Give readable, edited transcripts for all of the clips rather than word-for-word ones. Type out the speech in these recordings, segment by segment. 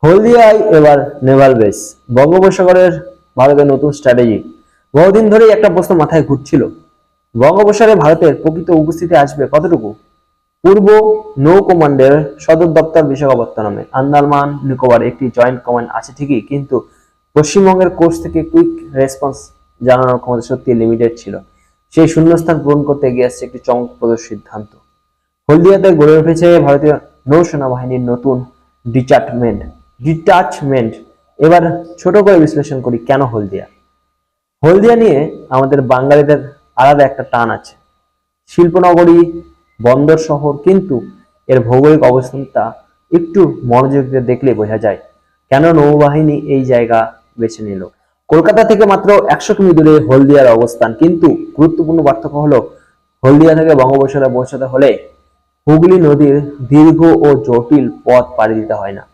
হলদিয়ায় এবার নেভাল বেস। বঙ্গোপসাগরের ভারতের নতুন স্ট্র্যাটেজি। বহুদিন ধরেই একটা প্রশ্ন মাথায় ঘুরছিল, বঙ্গোপসাগরে ভারতের প্রকৃত উপস্থিতি আসবে কতটুকু। পূর্ব নৌ কমান্ডের সদর দপ্তর বিশাখাপত্তনমে, আন্দামান নিকোবর একটি জয়েন্ট কমান্ড আছে ঠিকই, কিন্তু পশ্চিমবঙ্গের কোর্স থেকে কুইক রেসপন্স জানানোর ক্ষমতা সত্যি লিমিটেড ছিল। সেই শূন্যস্থান পূরণ করতে এগিয়ে আসছে একটি চমকপ্রদ সিদ্ধান্ত। হলদিয়াতে গড়ে উঠেছে ভারতীয় নৌসেনা বাহিনীর নতুন ডিটাচমেন্ট। এবার ছোট করে বিশ্লেষণ করি, কেন হলদিয়া। হলদিয়া নিয়ে আমাদের বাঙালিদের আলাদা একটা টান আছে। শিল্পনগরী, বন্দর শহর, কিন্তু এর ভৌগোলিক অবস্থানটা একটু মনোযোগ দিয়ে দেখলে বোঝা যায় কেন নৌবাহিনী এই জায়গা বেছে নিল। কলকাতা থেকে মাত্র 100 কিমি দূরে হলদিয়ার অবস্থান, কিন্তু গুরুত্বপূর্ণ পার্থক্য হলো হলদিয়া থেকে বঙ্গোপসাগরে পৌঁছাতে হলে হুগলি নদীর দীর্ঘ ও জটিল পথ পাড়ি দিতে হয় না।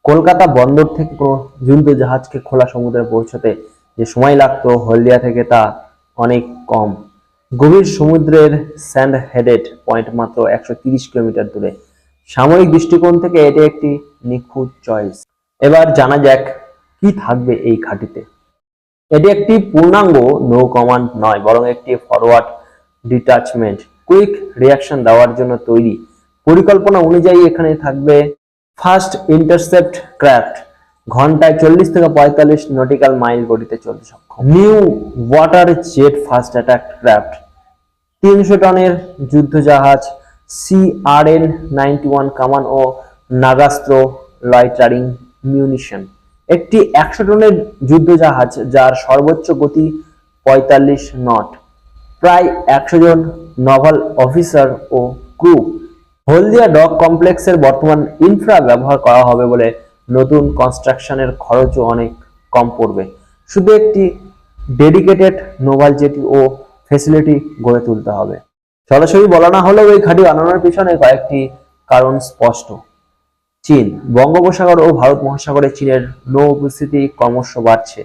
কলকাতা বন্দর থেকে কোনো যুদ্ধ জাহাজকে খোলা সমুদ্রে পৌঁছতে যে সময় লাগতো, হলদিয়া থেকে তা অনেক কম। গভীর সমুদ্রের স্যান্ড হেডেড পয়েন্ট মাত্র 130 কিলোমিটার দূরে। সামরিক দৃষ্টিকোণ থেকে এটি একটি নিখুঁত চয়েস। এবার জানা যাক কি থাকবে এই ঘাঁটিতে। এটি একটি পূর্ণাঙ্গ নৌ কমান্ড নয়, বরং একটি ফরওয়ার্ড ডিটাচমেন্ট, কুইক রিয়াকশন দেওয়ার জন্য তৈরি। পরিকল্পনা অনুযায়ী এখানে থাকবে ফার্স্ট ইন্টারসেপ্ট ক্রাফট, ঘন্টায় 40 থেকে 45 নটিক্যাল মাইল গতিতে চলতে সক্ষম। New water jet first attack craft, 300 টনের যুদ্ধ জাহাজ CRN-91 কামান ও নাগাস্ত্র লয়টারিং মিউনিশন। একটি 100 টনের যুদ্ধ জাহাজ যার সর্বোচ্চ গতি 45 নট, প্রায় 100 জন নাভাল অফিসার ও ক্রু। হলদিয়া ডক কমপ্লেক্সের বর্তমান ইনফ্রা ব্যবহার করা হবে বলে নতুন কনস্ট্রাকশনের খরচও অনেক কম পড়বে। শুধু একটি ডেডিকেটেড নোভাল জেটি ও ফ্যাসিলিটি গড়ে তুলতে হবে। সরাসরি বলা না হলেও এই ঘাঁটি বানানোর পিছনে কয়েকটি কারণ স্পষ্ট। চীন, বঙ্গোপসাগর ও ভারত মহাসাগরে চীনের নৌ উপস্থিতি ক্রমশ বাড়ছে।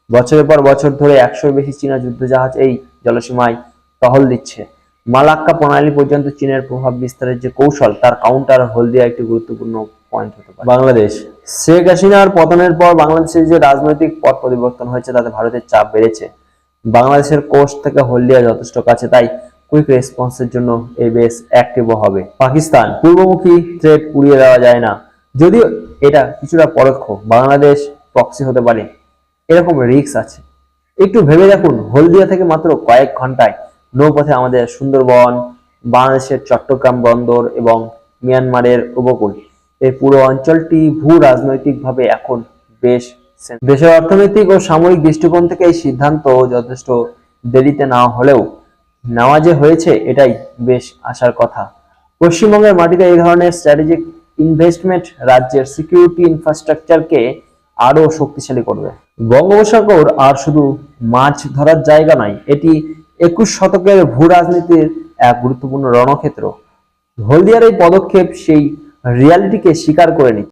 বছরের পর বছর ধরে 100-এর বেশি চীনা যুদ্ধজাহাজ এই জলসীমায় টহল দিচ্ছে। মালাক্কা প্রণালী পর্যন্ত চীনের প্রভাব বিস্তারের যে কৌশল, তার কাউন্টার হলদিয়া একটি গুরুত্বপূর্ণ পয়েন্ট হতে পারে। বাংলাদেশ, শেখ হাসিনার পতনের পর বাংলাদেশের যে রাজনৈতিক পট পরিবর্তন হয়েছে, তাতে ভারতের চাপ বেড়েছে। বাংলাদেশের কোস্ট থেকে হলদিয়া যথেষ্ট কাছে, তাই কুইক রেসপন্সের জন্য এই বেস অ্যাক্টিভও হবে। পাকিস্তান, পূর্বমুখী থ্রেট উড়িয়ে দেওয়া যায় না, যদিও এটা কিছুটা পরোক্ষ। বাংলাদেশ প্রক্সি হতে পারে, এরকম রিস্ক আছে। একটু ভেবে দেখুন, হলদিয়া থেকে মাত্র কয়েক ঘন্টায় নৌপথে আমাদের সুন্দরবন, বাংলাদেশের চট্টগ্রাম বন্দর এবং মিয়ানমারের উপকূল। এই পুরো অঞ্চলটি ভূ রাজনৈতিকভাবে এখন বেশ দেশের অর্থনৈতিক ও সামরিক দৃষ্টিকোণ থেকে এই সিদ্ধান্ত যথেষ্ট দেরিতে না হলেও নেওয়া যে হয়েছে, এটাই বেশ আশার কথা। পশ্চিমবঙ্গের মাটিতে এই ধরনের স্ট্র্যাটেজিক ইনভেস্টমেন্ট রাজ্যের সিকিউরিটি ইনফ্রাস্ট্রাকচারকে আরো শক্তিশালী করবে। বঙ্গোপসাগর আর শুধু মাছ ধরার জায়গা নয়, এটি 21 শতকের ভূ রাজনীতির এক গুরুত্বপূর্ণ রণক্ষেত্র। হলদিয়ার এই পদক্ষেপ সেই রিয়ালিটিকে স্বীকার করে নিচ্ছে।